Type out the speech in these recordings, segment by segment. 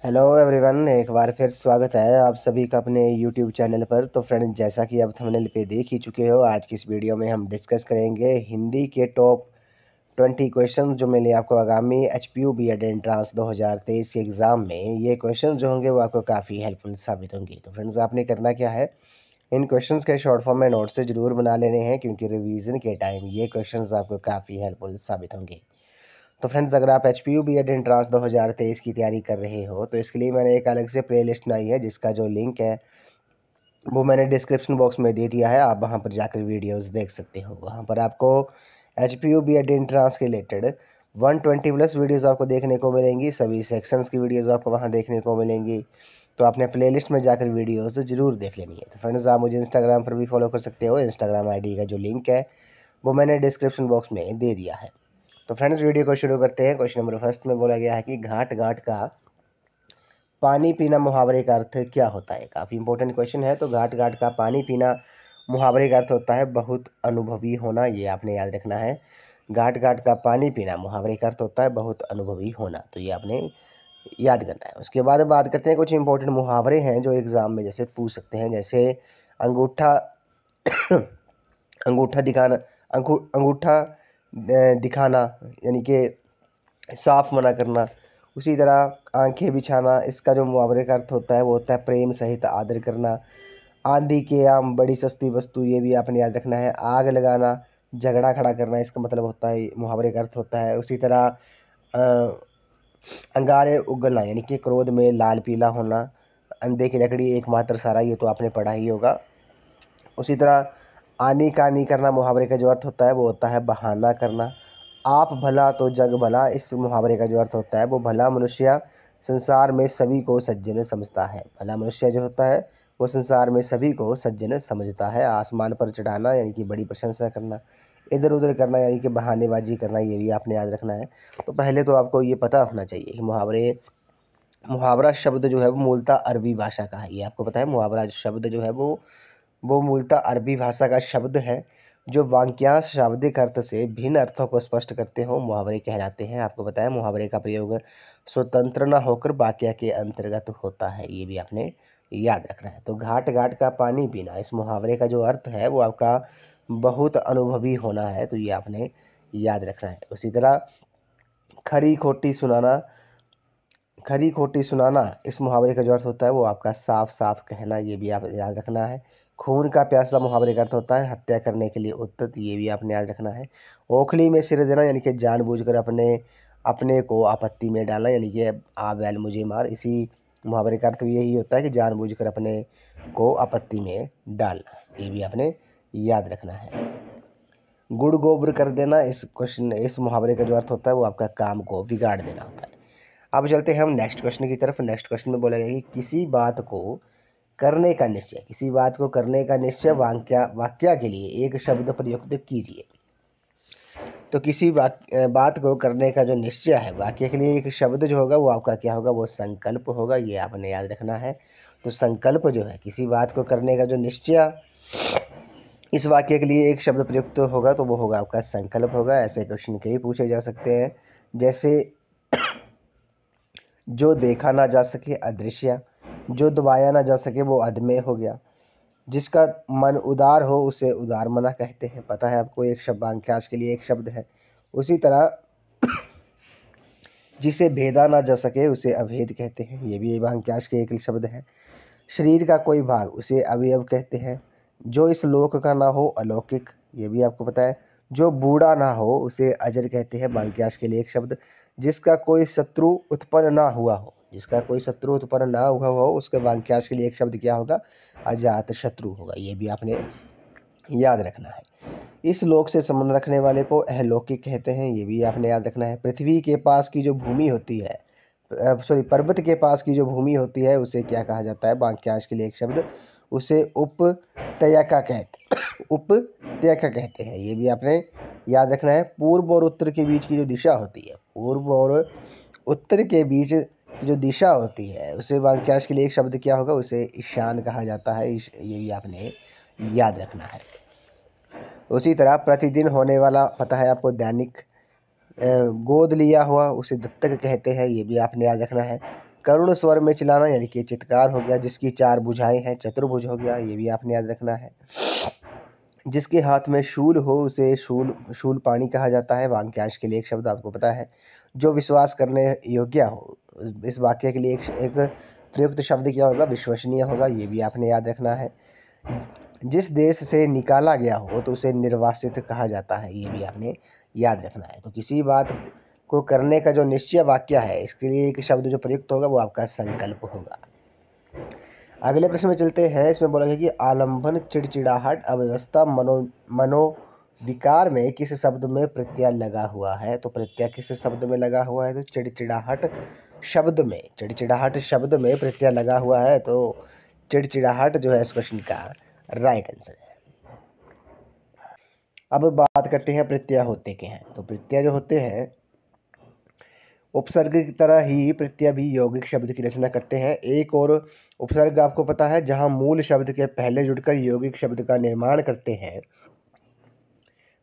Hello everyone, एक बार फिर स्वागत है आप सभी का अपने यूट्यूब चैनल पर। तो फ्रेंड्स, जैसा कि आप थंबनेल पे देख ही चुके हो, आज की इस वीडियो में हम डिस्कस करेंगे हिंदी के टॉप 20 क्वेश्चन जो मिले आपको आगामी एचपीयू बीएड एंट्रांस 2023 के एग्ज़ाम में। ये क्वेश्चन जो होंगे वो आपको काफ़ी हेल्पफुल साबित होंगे। तो फ्रेंड्स, आपने करना क्या है, इन क्वेश्चंस के शॉर्ट फॉर्म में नोट से ज़रूर बना लेने हैं, क्योंकि रिवीजन के टाइम ये क्वेश्चंस आपको काफ़ी हेल्पफुल साबित होंगे। तो फ्रेंड्स, अगर आप H P U B Ed entrance 2023 की तैयारी कर रहे हो तो इसके लिए मैंने एक अलग से प्लेलिस्ट बनाई है, जिसका जो लिंक है वो मैंने डिस्क्रिप्शन बॉक्स में दे दिया है। आप वहां पर जाकर वीडियोस देख सकते हो। वहां पर आपको H P U B Ed entrance के रिलेटेड 120 प्लस वीडियोस आपको देखने को मिलेंगी। सभी सेक्शंस की वीडियोस आपको वहां देखने को मिलेंगी। तो आपने प्लेलिस्ट में जाकर वीडियोस ज़रूर देख लेनी है। तो फ्रेंड्स, आप मुझे इंस्टाग्राम पर भी फॉलो कर सकते हो। इंस्टाग्राम आईडी का जो लिंक है वो मैंने डिस्क्रिप्शन बॉक्स में दे दिया है। तो फ्रेंड्स, वीडियो को शुरू करते हैं। क्वेश्चन नंबर फर्स्ट में बोला गया है कि घाट घाट का पानी पीना मुहावरे का अर्थ क्या होता है। काफ़ी इंपॉर्टेंट क्वेश्चन है। तो घाट घाट का पानी पीना मुहावरे का अर्थ होता है बहुत अनुभवी होना। ये आपने याद रखना है। घाट घाट का पानी पीना मुहावरे का अर्थ होता है बहुत अनुभवी होना। तो ये आपने याद करना है। उसके बाद बात करते हैं कुछ इंपॉर्टेंट मुहावरे हैं जो एग्ज़ाम में जैसे पूछ सकते हैं। जैसे अंगूठा अंगूठा दिखाना, अंगूठा दिखाना यानी कि साफ मना करना। उसी तरह आंखें बिछाना, इसका जो मुहावरे का अर्थ होता है वो होता है प्रेम सहित आदर करना। आंधी के आम बड़ी सस्ती वस्तु, ये भी आपने याद रखना है। आग लगाना, झगड़ा खड़ा करना, इसका मतलब होता है, मुहावरे का अर्थ होता है। उसी तरह अ, अंगारे उगलना यानी कि क्रोध में लाल पीला होना। अंधे की लकड़ी एकमात्र सहारा, ये तो आपने पढ़ा ही होगा। उसी तरह आनी कानी करना, मुहावरे का जो अर्थ होता है वो होता है बहाना करना। आप भला तो जग भला, इस मुहावरे का जो अर्थ होता है वो भला मनुष्य संसार में सभी को सज्जन समझता है। भला मनुष्य जो होता है वो संसार में सभी को सज्जन समझता है। आसमान पर चढ़ाना यानी कि बड़ी प्रशंसा करना। इधर उधर करना यानी कि बहानेबाजी करना, ये भी आपने याद रखना है। तो पहले तो आपको ये पता होना चाहिए कि मुहावरा शब्द जो है वो मूलतः अरबी भाषा का है। ये आपको पता है, मुहावरा शब्द जो है वो मूलतः अरबी भाषा का शब्द है, जो वाक्यांश शाब्दिक अर्थ से भिन्न अर्थों को स्पष्ट करते हो मुहावरे कहलाते हैं। आपको पता है, मुहावरे का प्रयोग स्वतंत्र न होकर वाक्य के अंतर्गत होता है। ये भी आपने याद रखना है। तो घाट घाट का पानी पीना, इस मुहावरे का जो अर्थ है वो आपका बहुत अनुभवी होना है। तो ये आपने याद रखना है। उसी तरह खरी खोटी सुनाना, खरी खोटी सुनाना, इस मुहावरे का जो अर्थ होता है वो आपका साफ साफ कहना। ये भी आप याद रखना है। खून का प्यासा, मुहावरे का अर्थ होता है हत्या करने के लिए उद्यत। ये भी आपने याद रखना है। ओखली में सिर देना यानी कि जानबूझकर अपने अपने को आपत्ति में डालना, यानी कि आ बैल मुझे मार। इसी मुहावरे का अर्थ भी यही होता है कि जानबूझकर अपने को आपत्ति में डालना। ये भी आपने याद रखना है। गुड़ गोबर कर देना, इस मुहावरे का जो अर्थ होता है वो आपका काम को बिगाड़ देना होता है। अब चलते हैं हम नेक्स्ट क्वेश्चन की तरफ। नेक्स्ट क्वेश्चन में बोला गया कि किसी बात को करने का निश्चय, किसी बात को करने का निश्चय वाक्य के लिए एक शब्द प्रयुक्त कीजिए। तो किसी बात को करने का जो निश्चय है वाक्य के लिए एक शब्द जो होगा वो आपका क्या होगा, वो संकल्प होगा। ये आपने याद रखना है। तो संकल्प जो है, किसी बात को करने का जो निश्चय इस वाक्य के लिए एक शब्द प्रयुक्त होगा तो वो होगा आपका संकल्प होगा। ऐसे क्वेश्चन कई पूछे जा सकते हैं। जैसे जो देखा ना जा सके अदृश्य, जो दबाया ना जा सके वो अदम्य हो गया। जिसका मन उदार हो उसे उदार मना कहते हैं। पता है आपको, एक शब्द वाक्यांश के लिए एक शब्द है। उसी तरह जिसे भेदा ना जा सके उसे अभेद कहते हैं। ये भी वाक्यांश के एक शब्द है। शरीर का कोई भाग उसे अवयव कहते हैं। जो इस लोक का ना हो अलौकिक, ये भी आपको पता है। जो बूढ़ा ना हो उसे अजर कहते हैं, वाक्यांश के लिए एक शब्द। जिसका कोई शत्रु उत्पन्न ना हुआ हो, जिसका कोई शत्रु उत्पन्न ना हुआ हो उसके वाक्यांश के लिए एक शब्द क्या होगा, अजात शत्रु होगा। ये भी आपने याद रखना है। इस लोक से संबंध रखने वाले को अहलौकिक कहते हैं। ये भी आपने याद रखना है। पृथ्वी के पास की जो भूमि होती है, पर्वत के पास की जो भूमि होती है उसे क्या कहा जाता है, वाक्यांश के लिए एक शब्द, उसे उपत्यका कहते उपत्यका कहते हैं। ये भी आपने याद रखना है। पूर्व और उत्तर के बीच की जो दिशा होती है, पूर्व और उत्तर के बीच की जो दिशा होती है उसे वाक्यांश के लिए एक शब्द क्या होगा, उसे ईशान कहा जाता है। ये भी आपने याद रखना है। उसी तरह प्रतिदिन होने वाला, पता है आपको, दैनिक गोद लिया हुआ उसे दत्तक कहते हैं। ये भी आपने याद रखना है। करुण स्वर में चिल्लाना यानी कि चित्कार हो गया। जिसकी चार भुजाएं हैं चतुर्भुज हो गया, ये भी आपने याद रखना है। जिसके हाथ में शूल हो उसे शूल पाणी कहा जाता है। वाक्यांश के लिए एक शब्द आपको पता है। जो विश्वास करने योग्य हो, इस वाक्य के लिए एक प्रयुक्त शब्द क्या होगा? विश्वसनीय होगा, ये भी आपने याद रखना है। जिस देश से निकाला गया हो तो उसे निर्वासित कहा जाता है, ये भी आपने याद रखना है। तो किसी बात को करने का जो निश्चय वाक्य है, इसके लिए एक शब्द जो प्रयुक्त होगा वो आपका संकल्प होगा। अगले प्रश्न में चलते हैं। इसमें बोला गया कि आलंबन, चिड़चिड़ाहट, अव्यवस्था, मनोविकार में किस शब्द में प्रत्यय लगा हुआ है? तो प्रत्यय किस शब्द में लगा हुआ है? तो चिड़चिड़ाहट शब्द में, चिड़चिड़ाहट शब्द में प्रत्यय लगा हुआ है। तो चिड़चिड़ाहट जो है इस क्वेश्चन का राइट आंसर है। अब बात करते हैं प्रत्यय होते क्या हैं। तो प्रत्यय जो होते हैं उपसर्ग की तरह ही प्रत्यय भी यौगिक शब्द की रचना करते हैं। एक और उपसर्ग आपको पता है जहां मूल शब्द के पहले जुड़कर यौगिक शब्द का निर्माण करते हैं,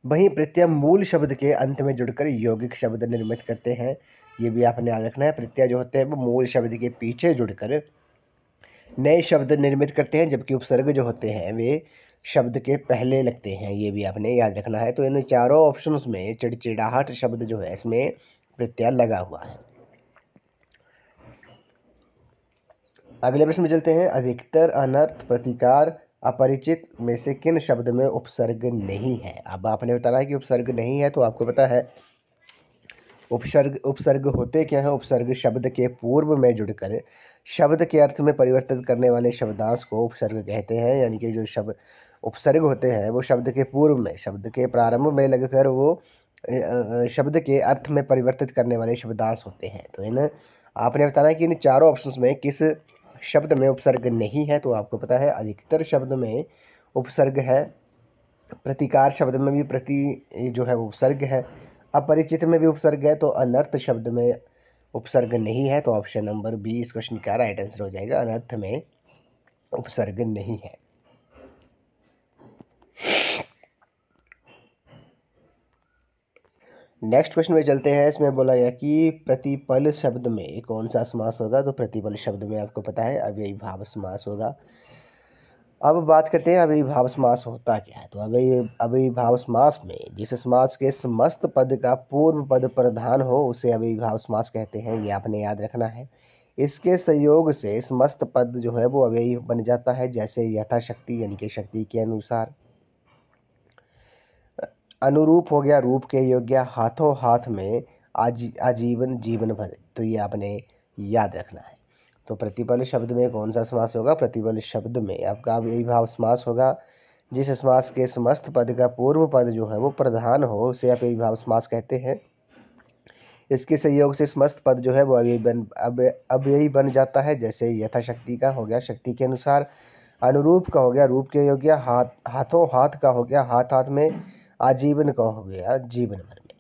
वहीं प्रत्यय मूल शब्द के अंत में जुड़कर यौगिक शब्द निर्मित करते हैं, ये भी आपने याद रखना है। प्रत्यय जो होते हैं वो मूल शब्द के पीछे जुड़कर नए शब्द निर्मित करते हैं, जबकि उपसर्ग जो होते हैं वे शब्द के पहले लगते हैं, ये भी आपने याद रखना है। तो इन चारों ऑप्शंस में चिड़चिड़ाहट शब्द जो है इसमें प्रत्यय लगा हुआ है। अगले प्रश्न में चलते हैं। अधिकतर अनर्थ, प्रतिकार, अपरिचित में से किन शब्द में उपसर्ग नहीं है? अब आपने बताना है कि उपसर्ग नहीं है, तो आपको पता है उपसर्ग होते क्या है? उपसर्ग शब्द के पूर्व में जुड़कर शब्द के अर्थ में परिवर्तित करने वाले शब्दांश को उपसर्ग कहते हैं। यानी कि जो शब्द उपसर्ग होते हैं वो शब्द के पूर्व में, शब्द के प्रारंभ में लगकर वो शब्द के अर्थ में परिवर्तित करने वाले शब्दांश होते हैं। तो इन आपने बताना है कि इन चारों ऑप्शंस में किस शब्द में उपसर्ग नहीं है? तो आपको पता है अधिकतर शब्द में उपसर्ग है, प्रतिकार शब्द में भी प्रति जो है उपसर्ग है, अपरिचित में भी उपसर्ग है, तो अनर्थ शब्द में उपसर्ग नहीं है। तो ऑप्शन नंबर बी इस क्वेश्चन का राइट आंसर हो जाएगा, अनर्थ में उपसर्ग नहीं है। नेक्स्ट क्वेश्चन में चलते हैं। इसमें बोला गया कि प्रतिपल शब्द में कौन सा समास होगा? तो प्रतिपल शब्द में आपको पता है अव्ययीभाव समास होगा। अब बात करते हैं अव्ययीभाव समास होता क्या है। तो अव्ययीभाव समास में जिस समास के समस्त पद का पूर्व पद प्रधान हो उसे अव्ययीभाव समास कहते हैं, ये आपने याद रखना है। इसके संयोग से समस्त पद जो है वो अव्ययी बन जाता है, जैसे यथाशक्ति यानी कि शक्ति के अनुसार, अनुरूप हो गया रूप के योग्य, हाथों हाथ में, आजीवन जीवन भर। तो ये आपने याद रखना है। तो प्रतिपल शब्द में कौन सा समास होगा? प्रतिपल शब्द में आपका अव्ययीभाव समास होगा। जिस समास के समस्त पद का पूर्व पद जो है वो प्रधान हो उसे अव्ययीभाव समास कहते हैं। इसके संयोग से समस्त पद जो है वो अव्ययी बन जाता है, जैसे यथाशक्ति का हो गया शक्ति के अनुसार, अनुरूप का हो गया रूप के योग्य, हाथों हाथ का हो गया हाथ हाथ में, आजीवन का हो गया जीवन भर में।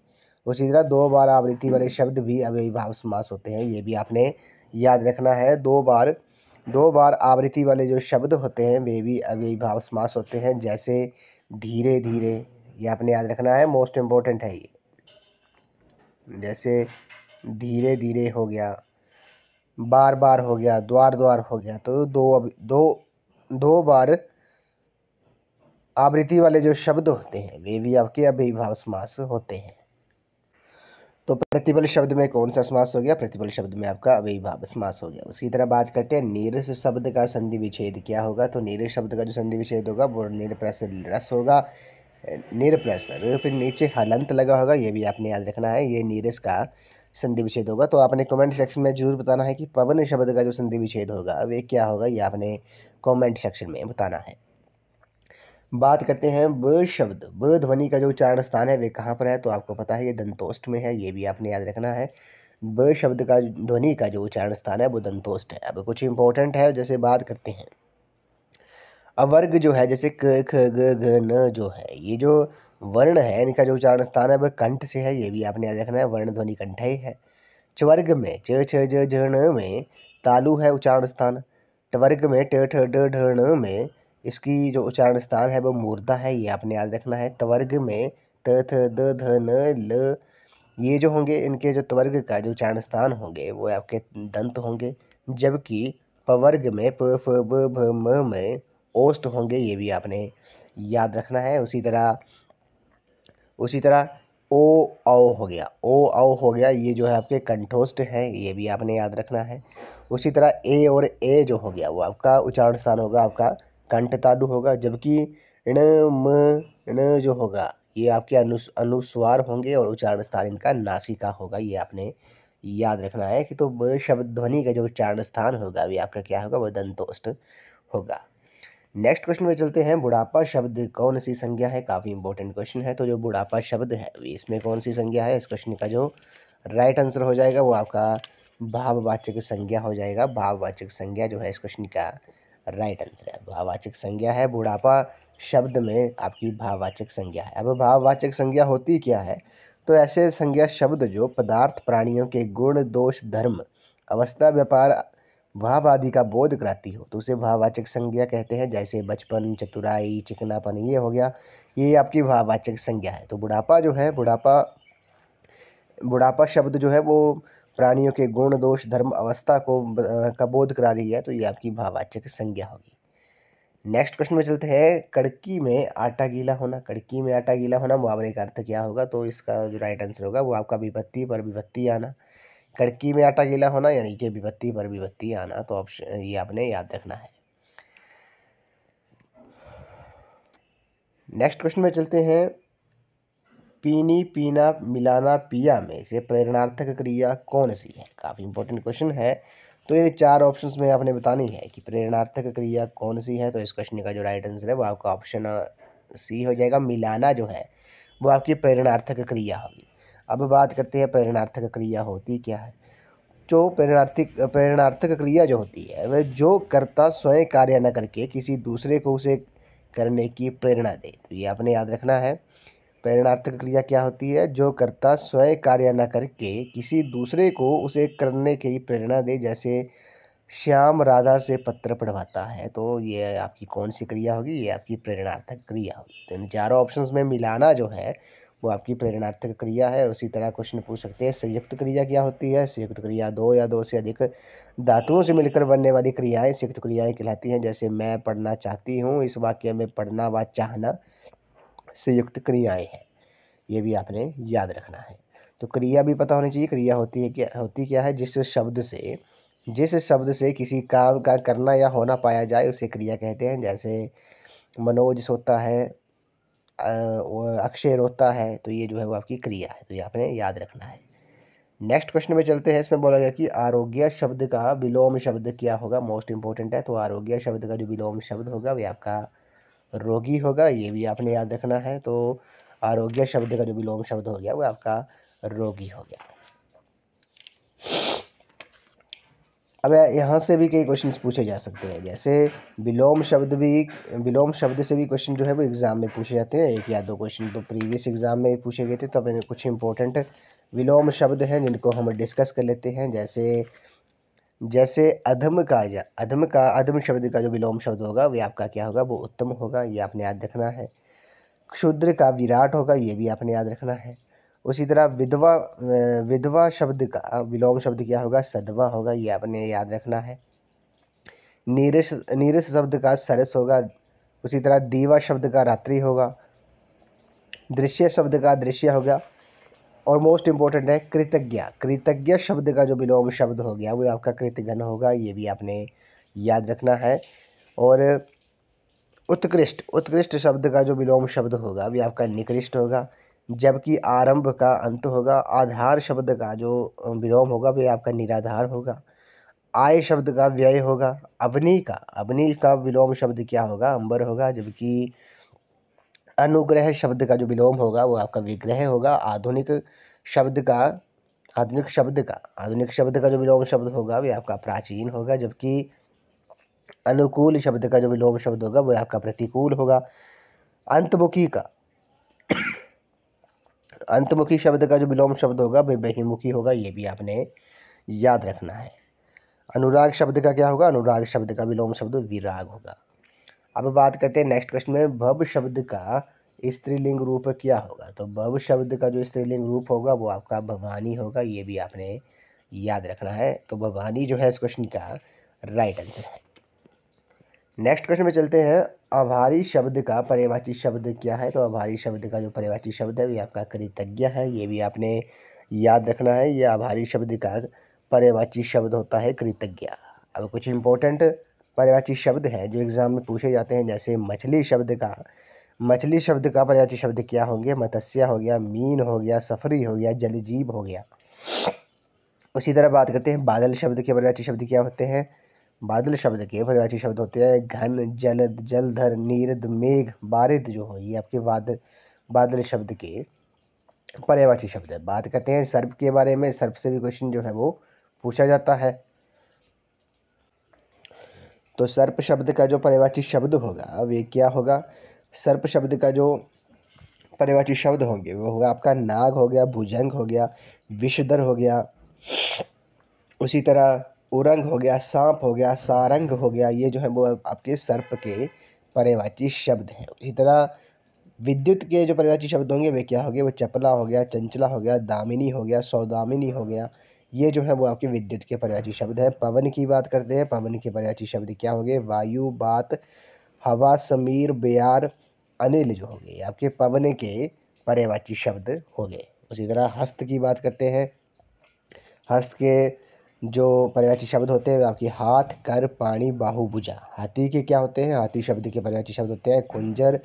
उसी तरह दो बार आवृत्ति वाले शब्द भी अव्ययीभाव समास होते हैं, ये भी आपने याद रखना है। दो बार आवृत्ति वाले जो शब्द होते हैं वे भी अव्ययीभाव समास होते हैं, जैसे धीरे धीरे, ये आपने याद रखना है, मोस्ट इम्पोर्टेंट है ये। जैसे धीरे धीरे हो गया, बार बार हो गया, द्वार द्वार हो गया। तो दो बार आवृत्ति वाले जो शब्द होते हैं वे भी आपके अव्ययीभाव समास होते हैं। तो प्रतिपल शब्द में कौन सा समास हो गया? प्रतिपल शब्द में आपका अव्ययीभाव समास हो गया। उसकी तरह बात करते हैं नीरस शब्द का संधि विच्छेद क्या होगा? तो नीरस शब्द का जो संधि विच्छेद होगा वो निरप्रस रस होगा, निरप्रस फिर नीचे हलंत लगा होगा, ये भी आपने याद रखना है, ये नीरस का संधि विच्छेद होगा। तो आपने कमेंट सेक्शन में जरूर बताना है कि पवन शब्द का जो संधि विच्छेद होगा वे क्या होगा, ये आपने कमेंट सेक्शन में बताना है। बात करते हैं ब शब्द, ब ध्वनि का जो उच्चारण स्थान है वे कहाँ पर है? तो आपको पता है ये दंतोष्ठ में है, ये भी आपने याद रखना है। ब शब्द का ध्वनि का जो उच्चारण स्थान है वो दंतोष्ठ है। अब कुछ इंपॉर्टेंट है, जैसे बात करते हैं अवर्ग जो है, जैसे क ख ग घ न जो है, ये जो वर्ण है इनका जो उच्चारण स्थान है वह कंठ से है, ये भी आपने याद रखना है, वर्ण ध्वनि कंठ ही है। चवर्ग में च छ ज झ ण में तालु है उच्चारण स्थान। टवर्ग में ट ठ ड ढ ण में इसकी जो उच्चारण स्थान है वो मूर्धा है, ये आपने याद रखना है। तवर्ग में त थ द ध न ल ये जो होंगे इनके जो त्वर्ग का जो उच्चारण स्थान होंगे वो आपके दंत होंगे, जबकि पवर्ग में प फ ब भ म में ओष्ठ होंगे, ये भी आपने याद रखना है। उसी तरह ओ औ हो गया, ओ औ हो गया, ये जो है आपके कंठोष्ठ है, ये भी आपने याद रखना है। उसी तरह ए और ए जो हो गया वो आपका उच्चारण स्थान होगा आपका कंठ तालु होगा, जबकि ण म ण जो होगा ये आपके अनुस्वार होंगे और उच्चारण स्थान इनका नासिका होगा, ये आपने याद रखना है कि तो ब शब्द ध्वनि का जो उच्चारण स्थान होगा ये आपका क्या होगा, वो दंतोष्ठ होगा। नेक्स्ट क्वेश्चन में चलते हैं। बुढ़ापा शब्द कौन सी संज्ञा है? काफ़ी इंपॉर्टेंट क्वेश्चन है। तो जो बुढ़ापा शब्द है इसमें कौन सी संज्ञा है? इस क्वेश्चन का जो राइट आंसर हो जाएगा वो आपका भाववाचक संज्ञा हो जाएगा। भाववाचक संज्ञा जो है इस क्वेश्चन का राइट आंसर है। भाववाचक संज्ञा है बुढ़ापा शब्द में आपकी भाववाचक संज्ञा है। अब भाववाचक संज्ञा होती क्या है? तो ऐसे संज्ञा शब्द जो पदार्थ प्राणियों के गुण दोष धर्म अवस्था व्यापार भाव आदि का बोध कराती हो तो उसे भाववाचक संज्ञा कहते हैं। जैसे बचपन, चतुराई, चिकनापन, ये हो गया, ये आपकी भाववाचक संज्ञा है। तो बुढ़ापा जो है बुढ़ापा शब्द जो है वो प्राणियों के गुण दोष धर्म अवस्था का बोध करा रही है, तो ये आपकी भाववाचक संज्ञा होगी। नेक्स्ट क्वेश्चन में चलते हैं। कड़की में आटा गीला होना। कड़की में आटा गीला होना मुहावरे का अर्थ क्या होगा? तो इसका जो राइट आंसर होगा वो आपका विभक्ति पर विभक्ति आना। कड़की में आटा गीला होना यानी कि विभक्ति पर विभक्ति आना, तो ऑप्शन ये आपने याद रखना है। नेक्स्ट क्वेश्चन में चलते हैं। पीनी, पीना, मिलाना, पिया में से प्रेरणार्थक क्रिया कौन सी है? काफ़ी इंपॉर्टेंट क्वेश्चन है। तो ये 4 ऑप्शंस में आपने बतानी है कि प्रेरणार्थक क्रिया कौन सी है। तो इस क्वेश्चन का जो राइट आंसर है वो आपका ऑप्शन सी हो जाएगा। मिलाना जो है वो आपकी प्रेरणार्थक क्रिया होगी। अब बात करते हैं प्रेरणार्थक क्रिया होती क्या है। जो प्रेरणार्थक क्रिया जो होती है वह जो कर्ता स्वयं कार्य न करके किसी दूसरे को उसे करने की प्रेरणा दे, तो ये आपने याद रखना है। प्रेरणार्थक क्रिया क्या होती है? जो कर्ता स्वयं कार्य न करके किसी दूसरे को उसे करने की प्रेरणा दे। जैसे श्याम राधा से पत्र पढ़वाता है, तो ये आपकी कौन सी क्रिया होगी? ये आपकी प्रेरणार्थक क्रिया होगी। तो इन चारों ऑप्शंस में मिलाना जो है वो आपकी प्रेरणार्थक क्रिया है। उसी तरह क्वेश्चन पूछ सकते हैं संयुक्त क्रिया क्या होती है? संयुक्त क्रिया दो या दो से अधिक धातुओं से मिलकर बनने वाली क्रियाएं संयुक्त क्रियाएं कहलाती हैं। जैसे मैं पढ़ना चाहती हूँ, इस वाक्य में पढ़ना व चाहना संयुक्त क्रियाएं हैं, ये भी आपने याद रखना है। तो क्रिया भी पता होनी चाहिए। क्रिया होती क्या है? जिस शब्द से किसी काम का करना या होना पाया जाए उसे क्रिया कहते हैं। जैसे मनोज सोता है, अक्षय रोता है, तो ये जो है वो आपकी क्रिया है, तो ये आपने याद रखना है। नेक्स्ट क्वेश्चन में चलते हैं। इसमें बोला गया कि आरोग्य शब्द का विलोम शब्द क्या होगा? मोस्ट इंपॉर्टेंट है। तो आरोग्य शब्द का जो विलोम शब्द होगा वह आपका रोगी होगा, ये भी आपने याद रखना है। तो आरोग्य शब्द का जो विलोम शब्द हो गया वो आपका रोगी हो गया। अब यहाँ से भी कई क्वेश्चंस पूछे जा सकते हैं। जैसे विलोम शब्द से भी क्वेश्चन जो है वो एग्ज़ाम में पूछे जाते हैं। एक या दो क्वेश्चन तो प्रीवियस एग्ज़ाम में पूछे गए थे, तब कुछ इंपॉर्टेंट विलोम शब्द हैं जिनको हम डिस्कस कर लेते हैं। जैसे अधम शब्द का जो विलोम शब्द होगा वो आपका क्या होगा? वो उत्तम होगा, ये आपने याद रखना है। क्षुद्र का विराट होगा, ये भी आपने याद रखना है। उसी तरह विधवा शब्द का विलोम शब्द क्या होगा? सधवा होगा, ये आपने याद रखना है। नीरस शब्द का सरस होगा। उसी तरह दीवा शब्द का रात्रि होगा। दृश्य शब्द का दृश्य होगा। और मोस्ट इंपॉर्टेंट है कृतज्ञ शब्द का जो विलोम शब्द हो गया वो आपका कृतघ्न होगा, ये भी आपने याद रखना है। और उत्कृष्ट शब्द का जो विलोम शब्द होगा वो आपका निकृष्ट होगा। जबकि आरंभ का अंत होगा। आधार शब्द का जो विलोम होगा वो आपका निराधार होगा। आय शब्द का व्यय होगा। अवनी का विलोम शब्द क्या होगा? अंबर होगा। जबकि अनुग्रह शब्द का जो विलोम होगा वो आपका विग्रह होगा। आधुनिक शब्द का जो विलोम शब्द होगा वो आपका प्राचीन होगा। जबकि अनुकूल शब्द का जो विलोम शब्द होगा वो आपका प्रतिकूल होगा। अंतमुखी शब्द का जो विलोम शब्द होगा वह बहिर्मुखी होगा, ये भी आपने याद रखना है। अनुराग शब्द का क्या होगा? अनुराग शब्द का विलोम शब्द विराग होगा। अब बात करते हैं नेक्स्ट क्वेश्चन में। भव शब्द का स्त्रीलिंग रूप क्या होगा? तो भव शब्द का जो स्त्रीलिंग रूप होगा वो आपका भवानी होगा, ये भी आपने याद रखना है। तो भवानी जो है इस क्वेश्चन का राइट आंसर है। नेक्स्ट क्वेश्चन में चलते हैं। आभारी शब्द का पर्यायवाची शब्द क्या है? तो आभारी शब्द का जो पर्यायवाची शब्द है ये आपका कृतज्ञ है, ये भी आपने याद रखना है। ये आभारी शब्द का पर्यायवाची शब्द होता है कृतज्ञ। अब कुछ इंपॉर्टेंट पर्यायवाची शब्द हैं जो एग्जाम में पूछे जाते हैं, जैसे मछली शब्द का पर्यायवाची शब्द क्या होंगे? मत्स्य हो गया, मीन हो गया, सफरी हो गया, जलजीव हो गया। उसी तरह बात करते हैं बादल शब्द के पर्यायवाची शब्द क्या होते हैं? बादल शब्द के पर्यायवाची शब्द होते हैं घन, जलद, जलधर, नीरद, मेघ, बारिद जो हो, ये आपके बादल शब्द के पर्यायवाची शब्द है। बात करते हैं सर्प के बारे में। सर्प से भी क्वेश्चन जो है वो पूछा जाता है। तो सर्प शब्द का जो पर्यायवाची शब्द होगा वे क्या होगा? सर्प शब्द का जो पर्यायवाची शब्द होंगे वो होगा आपका नाग हो गया, भुजंग हो गया, विषधर हो गया, उसी तरह उरंग हो गया, सांप हो गया, सारंग हो गया। ये जो है वो आपके सर्प के पर्यायवाची शब्द हैं। इसी तरह विद्युत के जो पर्यायवाची शब्द होंगे वे क्या हो गए? वो चपला हो गया, चंचला हो गया, दामिनी हो गया, सौदामिनी हो गया। ये जो है वो आपके विद्युत के पर्यायवाची शब्द हैं। पवन की बात करते हैं। पवन के पर्यायवाची शब्द क्या हो गए? वायु, बात, हवा, समीर, बेयार, अनिल जो हो गए आपके पवन के पर्यायवाची शब्द हो गए। उसी तरह हस्त की बात करते हैं। हस्त के जो पर्यायवाची शब्द होते हैं आपके हाथ, कर, पाणी, बाहु, भुजा। हाथी के क्या होते हैं? हाथी शब्द के पर्यायवाची शब्द होते हैं कुंजर,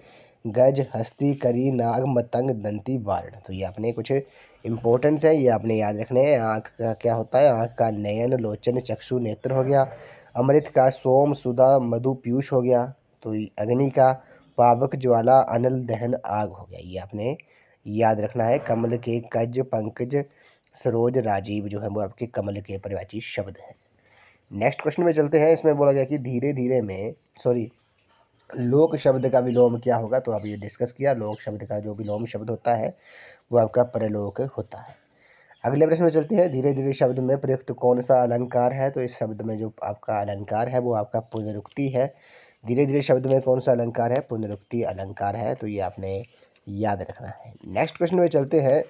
गज, हस्ती, करी, नाग, मतंग, दंती, वार्ण। तो ये आपने कुछ इंपॉर्टेंस है, ये आपने याद रखने हैं। आँख का क्या होता है? आँख का नयन, लोचन, चक्षु, नेत्र हो गया। अमृत का सोम, सुधा, मधु, पीयूष हो गया। तो अग्नि का पावक, ज्वाला, अनल, दहन, आग हो गया। ये आपने याद रखना है। कमल के कज, पंकज, सरोज, राजीव जो है वो आपके कमल के पर्यायवाची शब्द हैं। नेक्स्ट क्वेश्चन में चलते हैं। इसमें बोला गया कि धीरे धीरे में लोक शब्द का विलोम क्या होगा? तो अभी ये डिस्कस किया। लोक शब्द का जो विलोम शब्द होता है वो आपका परलोक होता है। अगले प्रश्न में चलते हैं। धीरे धीरे शब्द में प्रयुक्त कौन सा अलंकार है? तो इस शब्द में जो आपका अलंकार है वो आपका पुनरुक्ति है। धीरे धीरे शब्द में कौन सा अलंकार है? पुनरुक्ति अलंकार है। तो ये आपने याद रखना है। नेक्स्ट क्वेश्चन में चलते हैं।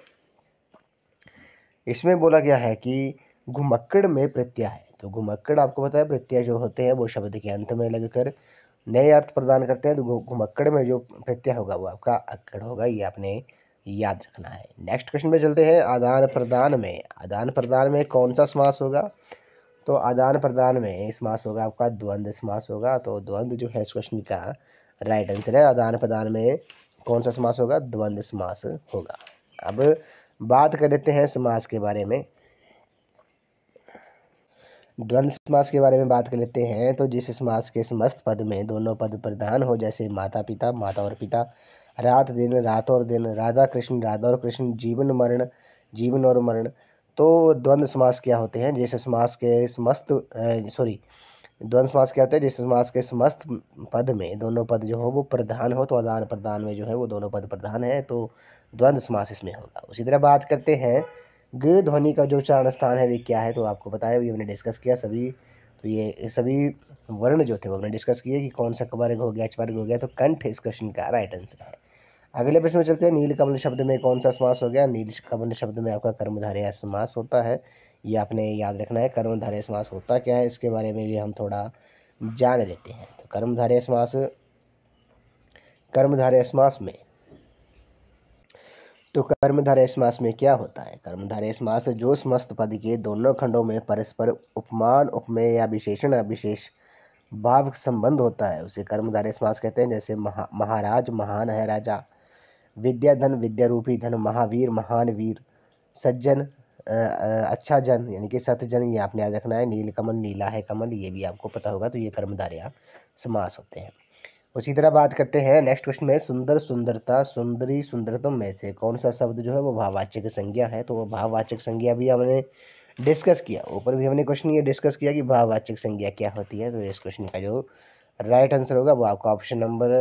इसमें बोला गया है कि घुमक्कड़ में प्रत्यय है। तो घुमक्कड़ आपको पता है प्रत्यय जो होते हैं वो शब्द के अंत में लगकर नए अर्थ प्रदान करते हैं। तो घुमक्कड़ में जो प्रत्यय होगा वो आपका अक्कड़ होगा। ये आपने याद रखना है। नेक्स्ट क्वेश्चन में चलते हैं। आदान प्रदान में कौन सा समास होगा? तो आदान प्रदान में समास होगा आपका द्वंद्व समास होगा। तो द्वंद्व जो है इस क्वेश्चन का राइट आंसर है। आदान प्रदान में कौन सा समास होगा? द्वंद्व समास होगा। अब बात कर लेते हैं समास के बारे में। द्वंद्व समास के बारे में बात कर लेते हैं। तो जिस समास के समस्त पद में दोनों पद प्रधान हो, जैसे माता पिता, माता और पिता, रात दिन, रात और दिन, राधा कृष्ण, राधा और कृष्ण, जीवन मरण, जीवन और मरण। तो द्वंद्व समास क्या होते हैं? जिस समास के समस्त द्वंद्व समास क्या होता है? जिस समास के समस्त पद में दोनों पद जो हो वो प्रधान हो। तो आदान प्रदान में जो है वो दोनों पद प्रधान है, तो द्वंद्व समास इसमें होगा। उसी तरह बात करते हैं ग ध्वनि का जो उच्चारण स्थान है वे क्या है? तो आपको पता है, ये हमने डिस्कस किया सभी। तो ये सभी वर्ण जो थे वो हमने डिस्कस किए कि कौन सा कवर्ग हो गया, चवर्ग हो गया। तो कंठ इस क्वेश्चन का राइट आंसर है। अगले प्रश्न में चलते हैं। नीलकमल शब्द में कौन सा समास हो गया? नीलकमल शब्द में आपका कर्मधारय समास होता है। ये आपने याद रखना है। कर्मधारय समास होता क्या है इसके बारे में भी हम थोड़ा जान लेते हैं। तो कर्मधारय समास में कर्मधारय समास में क्या होता है? कर्मधारय समास जो समस्त पद के दोनों खंडों में परस्पर उपमान, उपमेय या विशेषण अविशेष भाव संबंध होता है उसे कर्मधारय समास कहते हैं। जैसे महाराज, महान है राजा, विद्याधन, विद्यारूपी धन, महावीर, महान वीर, सज्जन, अच्छा जन यानी कि सतजन। ये आपने याद रखना है। नीलकमल, नीला है कमल, ये भी आपको पता होगा। तो ये कर्मधारय समास होते हैं। उसी तरह बात करते हैं। नेक्स्ट क्वेश्चन में सुंदर, सुंदरता, सुंदरी, सुंदरतम में से कौन सा शब्द जो है वो भाववाचक संज्ञा है? तो वो भाववाचक संज्ञा भी हमने डिस्कस किया। ऊपर भी हमने क्वेश्चन ये डिस्कस किया कि भाववाचक संज्ञा क्या होती है। तो इस क्वेश्चन का जो राइट आंसर होगा वो आपका ऑप्शन नंबर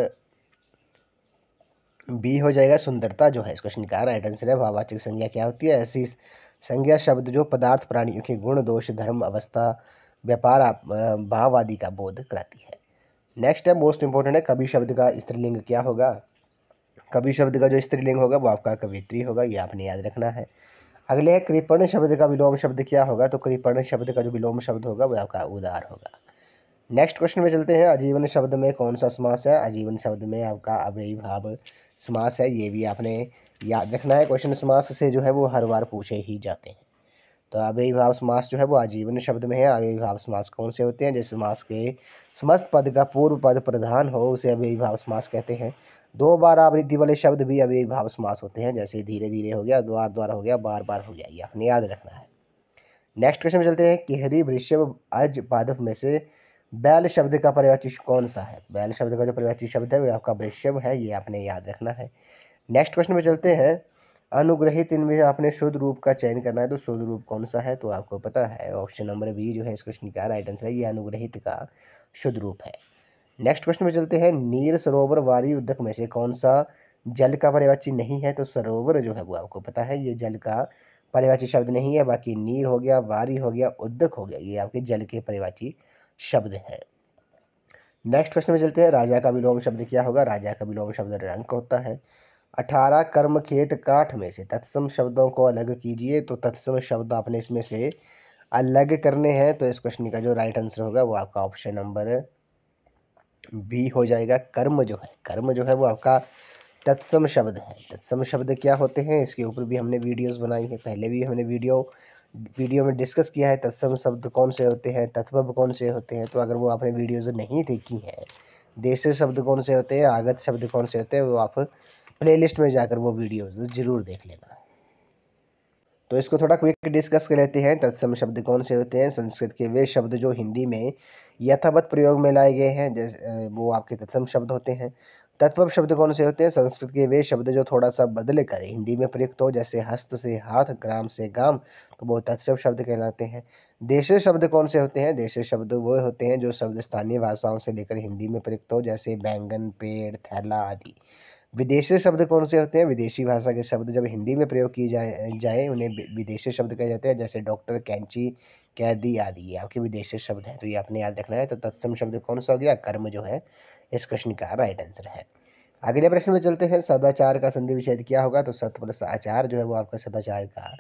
बी हो जाएगा। सुंदरता जो है इस क्वेश्चन का राइट आंसर है। भाववाचक संज्ञा क्या होती है? ऐसी संज्ञा शब्द जो पदार्थ, प्राणियों के गुण, दोष, धर्म, अवस्था, व्यापार, भाव आदि का बोध कराती है। नेक्स्ट है मोस्ट इंपॉर्टेंट है। कवि शब्द का स्त्रीलिंग क्या होगा? कवि शब्द का जो स्त्रीलिंग होगा वो आपका कवित्री होगा, ये आपने याद रखना है। अगले है कृपण शब्द का विलोम शब्द क्या होगा, तो कृपण शब्द का जो विलोम शब्द होगा वो आपका उदार होगा। नेक्स्ट क्वेश्चन में चलते हैं, आजीवन शब्द में कौन सा समास है, आजीवन शब्द में आपका अव्ययीभाव समास है, ये भी आपने याद रखना है। क्वेश्चन समास से जो है वो हर बार पूछे ही जाते हैं। तो अव्ययीभाव समास जो है वो आजीवन शब्द में है। अव्ययीभाव समास कौन से होते हैं, जैसे समास के समस्त पद का पूर्व पद प्रधान हो उसे अव्ययीभाव समास कहते हैं। दो बार आवृत्ति वाले शब्द भी अव्ययीभाव समास होते हैं, जैसे धीरे धीरे हो गया, द्वार द्वार हो गया, बार बार हो गया, ये आपने याद रखना है। नेक्स्ट क्वेश्चन में चलते हैं, किहरी वृषभ अज पादप में से बैल शब्द का पर्यायवाची कौन सा है। बैल शब्द का जो पर्यायवाची शब्द है वो आपका वृषभ है, ये आपने याद रखना है। नेक्स्ट क्वेश्चन में चलते हैं, अनुग्रहित इनमें आपने शुद्ध रूप का चयन करना है, तो शुद्ध रूप कौन सा है, तो आपको पता है ऑप्शन नंबर बी जो है इस क्वेश्चन का राइट आंसर है, ये अनुग्रहित का शुद्ध रूप है। नेक्स्ट क्वेश्चन में चलते हैं, नीर सरोवर वारी उद्दक में से कौन सा जल का पर्यायवाची नहीं है, तो सरोवर जो है वो आपको पता है ये जल का पर्यायवाची शब्द नहीं है। बाकी नीर हो गया, वारी हो गया, उद्दक हो गया, ये आपके जल के पर्यायवाची शब्द है। नेक्स्ट क्वेश्चन में चलते हैं, राजा का विलोम शब्द क्या होगा, राजा का विलोम शब्द रंक होता है। 18 कर्म खेत काठ में से तत्सम शब्दों को अलग कीजिए, तो तत्सम शब्द आपने इसमें से अलग करने हैं, तो इस क्वेश्चन का जो राइट आंसर होगा वो आपका ऑप्शन नंबर बी हो जाएगा। कर्म जो है वो आपका तत्सम शब्द है। तत्सम शब्द क्या होते हैं, इसके ऊपर भी हमने वीडियोस बनाई है, पहले भी हमने वीडियो में डिस्कस किया है तत्सम शब्द कौन से होते हैं, तत्वब कौन से होते हैं। तो अगर वो आपने वीडियोस नहीं देखी हैं, देश शब्द कौन से होते हैं, आगत शब्द कौन से होते हैं, वो आप प्लेलिस्ट में जाकर वो वीडियोस जरूर देख लेना। तो इसको थोड़ा क्विक डिस्कस कर लेते हैं। तत्सम शब्द कौन से होते हैं, संस्कृत के वे शब्द जो हिंदी में यथावत प्रयोग में लाए गए हैं, जैसे वो आपके तत्सम शब्द होते हैं। तत्वब शब्द कौन से होते हैं, संस्कृत के वे शब्द जो थोड़ा सा बदल कर हिंदी में प्रयुक्त हो, जैसे हस्त से हाथ, ग्राम से गाम, तो वो तत्सम शब्द कहलाते हैं। देशज शब्द कौन से होते हैं, देशज शब्द वो होते हैं जो शब्द स्थानीय भाषाओं से लेकर हिंदी में प्रयुक्त हो, जैसे बैंगन, पेड़, थैला आदि। विदेशी शब्द कौन से होते हैं, विदेशी भाषा के शब्द जब हिंदी में प्रयोग किए जाए उन्हें विदेशी शब्द कहे जाते हैं, जैसे डॉक्टर, कैंची, कैदी आदि, ये आपके विदेशी शब्द हैं, तो ये आपने याद रखना है। तो तत्सम शब्द कौन सा हो गया, कर्म जो है इस क्वेश्चन का राइट आंसर है। अगले प्रश्न में चलते हैं, सदाचार का संधि विच्छेद क्या होगा, तो सत प्लस आचार जो है वो आपका सदाचार का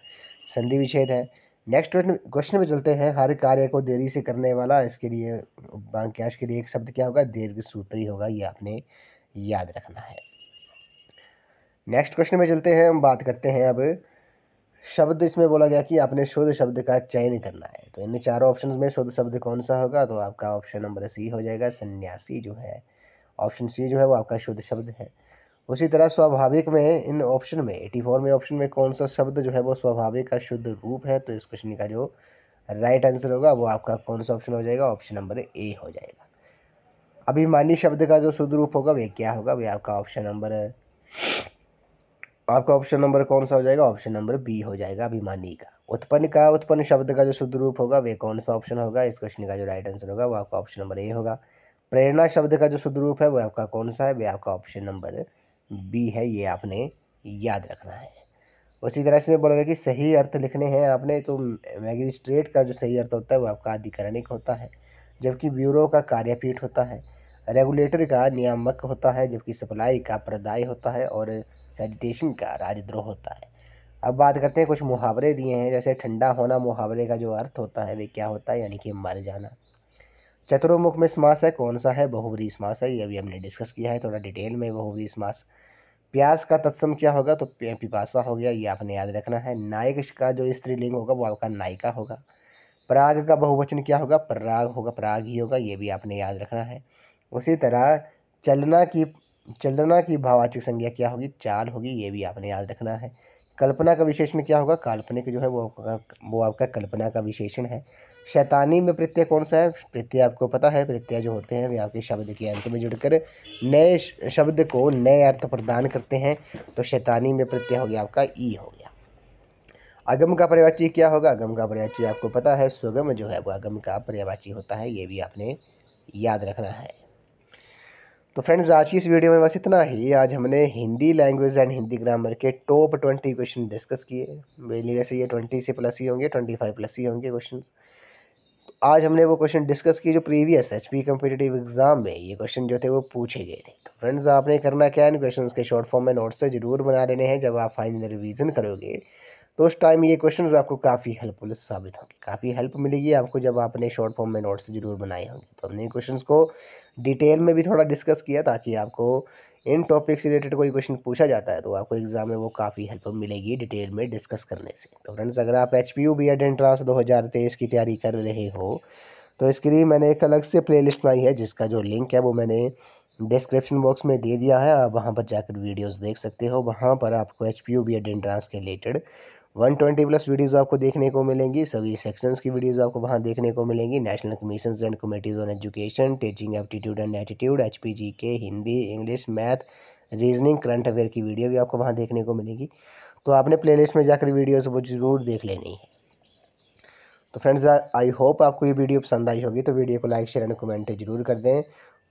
संधि विच्छेद है। नेक्स्ट क्वेश्चन में चलते हैं, हर कार्य को देरी से करने वाला, इसके लिए वाक्यांश के लिए एक शब्द क्या होगा, दीर्घ सूत्री होगा, ये आपने याद रखना है। नेक्स्ट क्वेश्चन में चलते हैं, हम बात करते हैं अब शब्द। इसमें बोला गया कि आपने शुद्ध शब्द का चयन करना है, तो इन चारों ऑप्शंस में शुद्ध शब्द कौन सा होगा, तो आपका ऑप्शन नंबर सी हो जाएगा, सन्यासी जो है, ऑप्शन सी जो है वो आपका शुद्ध शब्द है। उसी तरह स्वाभाविक में इन ऑप्शन में 84 में ऑप्शन में कौन सा शब्द जो है वो स्वाभाविक का शुद्ध रूप है, तो इस क्वेश्चन का जो राइट आंसर होगा वो आपका कौन सा ऑप्शन हो जाएगा, ऑप्शन नंबर ए हो जाएगा। अभिमानी शब्द का जो शुद्ध रूप होगा वे क्या होगा, वे आपका ऑप्शन नंबर कौन सा हो जाएगा, ऑप्शन नंबर बी हो जाएगा, अभिमानी का। उत्पन्न शब्द का जो शुद्ध रूप होगा वे कौन सा ऑप्शन होगा, इस क्वेश्चन का जो राइट आंसर होगा वो आपका ऑप्शन नंबर ए होगा। प्रेरणा शब्द का जो शुद्ध रूप है वो आपका कौन सा है, वे आपका ऑप्शन नंबर बी है, ये आपने याद रखना है। उसी तरह से बोला गया कि सही अर्थ लिखने हैं आपने, तो मैजिस्ट्रेट का जो सही अर्थ होता है वो आपका अधिकारिक होता है, जबकि ब्यूरो का कार्यपीठ होता है। रेगुलेटर का नियामक होता है, जबकि सप्लाई का प्रदाय होता है, और सैनिटेशन का राजद्रोह होता है। अब बात करते हैं, कुछ मुहावरे दिए हैं, जैसे ठंडा होना मुहावरे का जो अर्थ होता है वे क्या होता है, यानी कि मर जाना। चतुर्मुख में समास है कौन सा है, बहुव्रीहि समास है, ये अभी हमने डिस्कस किया है थोड़ा डिटेल में, बहुव्रीहि समास। प्यास का तत्सम क्या होगा, तो पिपासा हो गया, ये आपने याद रखना है। नायक का जो स्त्रीलिंग होगा वो आपका नायिका होगा। पराग का बहुवचन क्या होगा, पराग होगा, पराग ही होगा, ये भी आपने याद रखना है। उसी तरह चलना की भाववाचक संज्ञा क्या होगी, चाल होगी, ये भी आपने याद रखना है। कल्पना का विशेषण क्या होगा, काल्पनिक जो है वो आपका कल्पना का विशेषण है। शैतानी में प्रत्यय कौन सा है, प्रत्यय आपको पता है, प्रत्यय जो होते हैं वे आपके शब्द के अंत में जुड़कर नए शब्द को नए अर्थ प्रदान करते हैं, तो शैतानी में प्रत्यय हो गया आपका ई हो गया। अगम का पर्यायवाची क्या होगा, अगम का पर्यायवाची आपको पता है, सुगम जो है वो अगम का पर्यायवाची होता है, ये भी आपने याद रखना है। तो फ्रेंड्स आज की इस वीडियो में बस इतना ही। आज हमने Hindi language and Hindi grammar के टॉप 20 क्वेश्चन डिस्कस किए। मेनली वैसे ये 20 से प्लस ही होंगे, 25 प्लस ही होंगे क्वेश्चन। आज हमने वो क्वेश्चन डिस्कस किए जो प्रीवियस एचपी कम्पिटिटिव एग्जाम में ये क्वेश्चन जो थे वो पूछे गए थे। तो फ्रेंड्स आपने करना क्या है, इन क्वेश्चंस के शॉर्ट फॉर्म में नोट्स से जरूर बना लेने हैं। जब आप फाइनल रिवीजन करोगे तो उस टाइम ये क्वेश्चंस आपको काफ़ी हेल्पफुल साबित होंगे, काफ़ी हेल्प मिलेगी आपको जब आपने शॉर्ट फॉर्म में नोट्स जरूर बनाए होंगे। तो हमने क्वेश्चंस को डिटेल में भी थोड़ा डिस्कस किया ताकि आपको इन टॉपिक से रिलेटेड कोई क्वेश्चन पूछा जाता है तो आपको एग्जाम में वो काफ़ी हेल्प मिलेगी डिटेल में डिस्कस करने से। तो फ्रेंड्स अगर आप HPU B.Ed एंट्रांस 2023 की तैयारी कर रहे हो तो इसके लिए मैंने एक अलग से प्लेलिस्ट बनाई है जिसका जो लिंक है वो मैंने डिस्क्रिप्शन बॉक्स में दे दिया है। आप वहाँ पर जाकर वीडियोस देख सकते हो। वहाँ पर आपको HPU B.Ed एंट्रांस के रिलेटेड 120 प्लस वीडियोस आपको देखने को मिलेंगी। सभी सेक्शंस की वीडियोस आपको वहाँ देखने को मिलेंगी। National commissions and committees on education, teaching aptitude and attitude, HPGK, Hindi, English, math, reasoning, current affair की वीडियो भी आपको वहाँ देखने को मिलेगी। तो आपने प्लेलिस्ट में जाकर वीडियोस वो ज़रूर देख लेनी है। तो फ्रेंड्स आई होप आपको ये वीडियो पसंद आई होगी। तो वीडियो को लाइक, शेयर एंड कमेंट जरूर कर दें।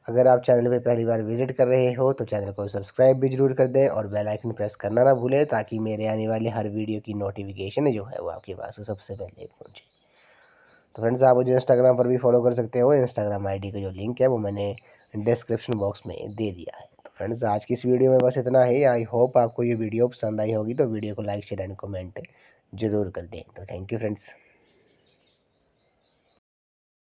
अगर आप चैनल पे पहली बार विजिट कर रहे हो तो चैनल को सब्सक्राइब भी जरूर कर दें और बेल आइकन प्रेस करना ना भूलें ताकि मेरे आने वाले हर वीडियो की नोटिफिकेशन जो है वो आपके पास सबसे पहले पहुंचे। तो फ्रेंड्स आप मुझे इंस्टाग्राम पर भी फॉलो कर सकते हो। इंस्टाग्राम ID का जो लिंक है वो मैंने डिस्क्रिप्शन बॉक्स में दे दिया है। तो फ्रेंड्स आज की इस वीडियो में बस इतना ही। आई होप आपको ये वीडियो पसंद आई होगी। तो वीडियो को लाइक, शेयर एंड कमेंट जरूर कर दें। तो थैंक यू फ्रेंड्स।